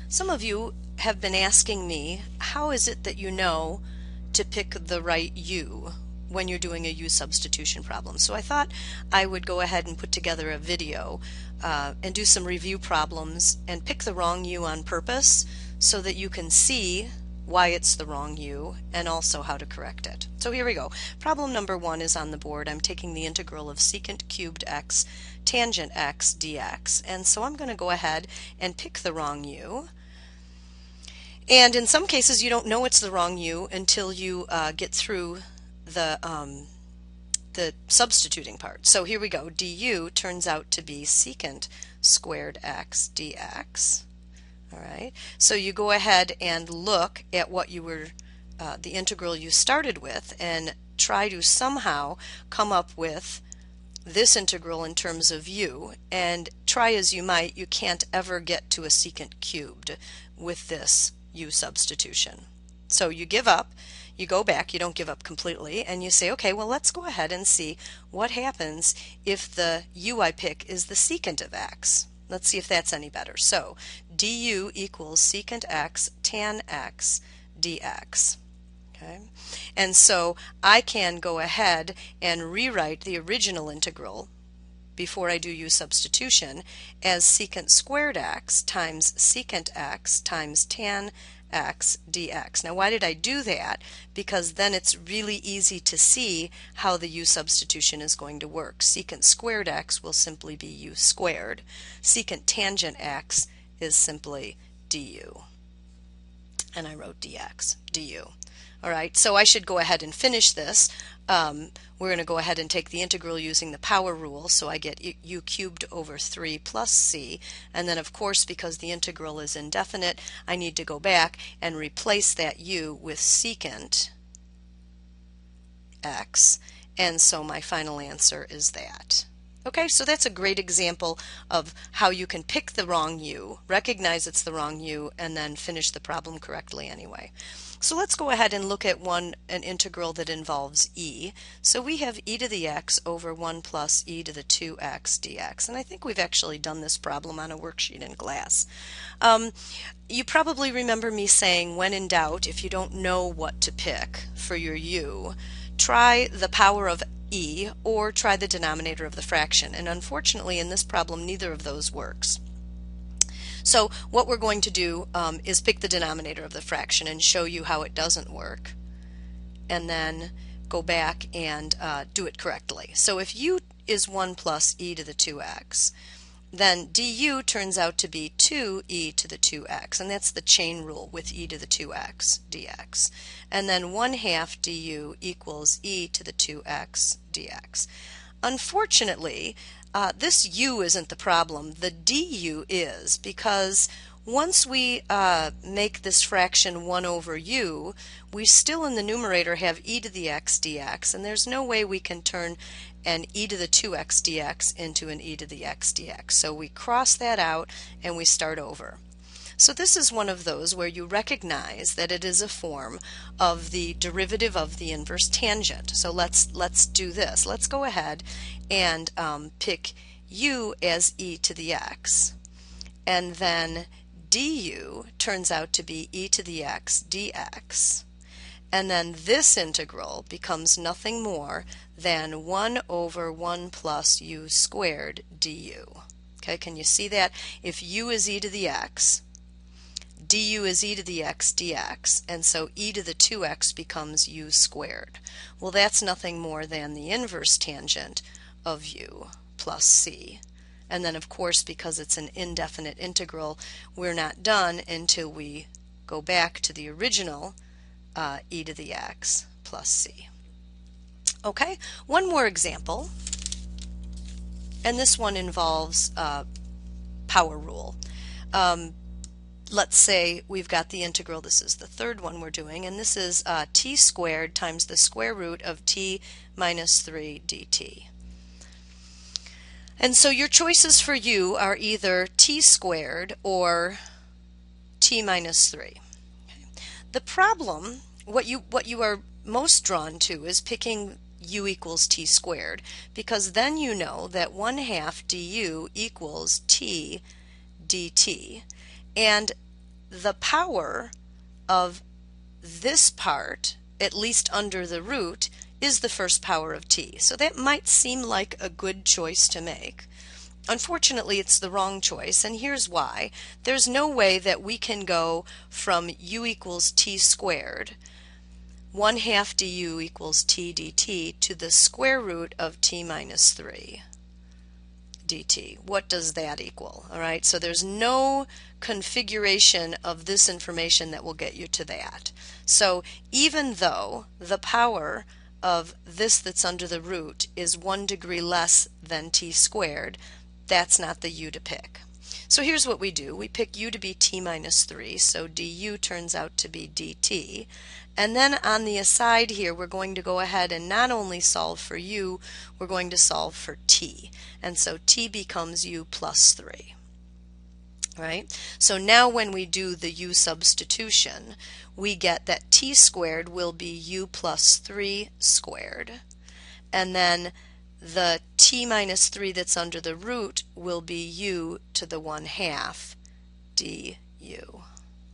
Some of you have been asking me, how is it that you know to pick the right U when you're doing a U substitution problem? So I thought I would go ahead and put together a video and do some review problems and pick the wrong U on purpose so that you can see why it's the wrong U and also how to correct it. So here we go. Problem number 1 is on the board. I'm taking the integral of secant cubed x tangent x dx, and so I'm going to go ahead and pick the wrong U. And in some cases you don't know it's the wrong U until you get through the substituting part. So here we go. Du turns out to be secant squared x dx. All right. So you go ahead and look at what you were, the integral you started with, and try to somehow come up with this integral in terms of U, and try as you might, you can't ever get to a secant cubed with this U substitution. So you give up, you go back, you don't give up completely, and you say, okay, well, let's go ahead and see what happens if the U I pick is the secant of x. Let's see if that's any better. So du equals secant x tan x dx. Okay, and so I can go ahead and rewrite the original integral before I do U substitution as secant squared x times secant x times tan x dx. Now why did I do that? Because then it's really easy to see how the U substitution is going to work. Secant squared x will simply be U squared. Secant tangent x is simply du. And I wrote dx, du. Alright, so I should go ahead and finish this. We're going to go ahead and take the integral using the power rule, so I get u cubed over 3 plus c, and then of course because the integral is indefinite I need to go back and replace that u with secant x, and so my final answer is that. Okay, so that's a great example of how you can pick the wrong U, recognize it's the wrong U, and then finish the problem correctly anyway. So let's go ahead and look at an integral that involves e. So we have e to the x over 1 plus e to the 2x dx, and I think we've actually done this problem on a worksheet in class. You probably remember me saying, when in doubt, if you don't know what to pick for your u, try the power of e or try the denominator of the fraction, and unfortunately in this problem neither of those works. So what we're going to do is pick the denominator of the fraction and show you how it doesn't work, and then go back and do it correctly. So if u is 1 plus e to the 2x, then du turns out to be 2e to the 2x, and that's the chain rule with e to the 2x dx. And then 1/2 du equals e to the 2x dx. Unfortunately, this u isn't the problem. The du is, because once we make this fraction 1 over u, we still in the numerator have e to the x dx, and there's no way we can turn an e to the 2x dx into an e to the x dx. So we cross that out and we start over. So this is one of those where you recognize that it is a form of the derivative of the inverse tangent. So let's do this. Let's go ahead and pick u as e to the x, and then du turns out to be e to the x dx, and then this integral becomes nothing more than 1 over 1 plus u squared du. Okay, can you see that? If u is e to the x, du is e to the x dx, and so e to the 2x becomes u squared. Well, that's nothing more than the inverse tangent of u plus c. And then of course, because it's an indefinite integral, we're not done until we go back to the original e to the x plus c. Okay, one more example, and this one involves power rule. Let's say we've got the integral, this is the third one we're doing, and this is t squared times the square root of t minus 3 dt. And so your choices for u are either t squared or t minus 3. Okay. The problem, what you are most drawn to is picking u equals t squared, because then you know that 1/2 du equals t dt, and the power of this part, at least under the root, is the first power of t. So that might seem like a good choice to make. Unfortunately, it's the wrong choice, and here's why. There's no way that we can go from u equals t squared, 1/2 du equals t dt, to the square root of t minus 3 dt. What does that equal? All right, so there's no configuration of this information that will get you to that. So even though the power of this that's under the root is 1 degree less than t squared, that's not the u to pick. So here's what we do. We pick u to be t minus 3, so du turns out to be dt. And then on the aside here, we're going to go ahead and not only solve for u, we're going to solve for t. And so t becomes u plus 3. Right? So now when we do the u substitution, we get that t squared will be u plus 3 squared. And then the t minus 3 that's under the root will be u to the 1/2 du.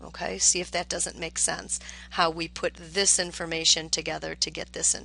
Okay, see if that doesn't make sense, how we put this information together to get this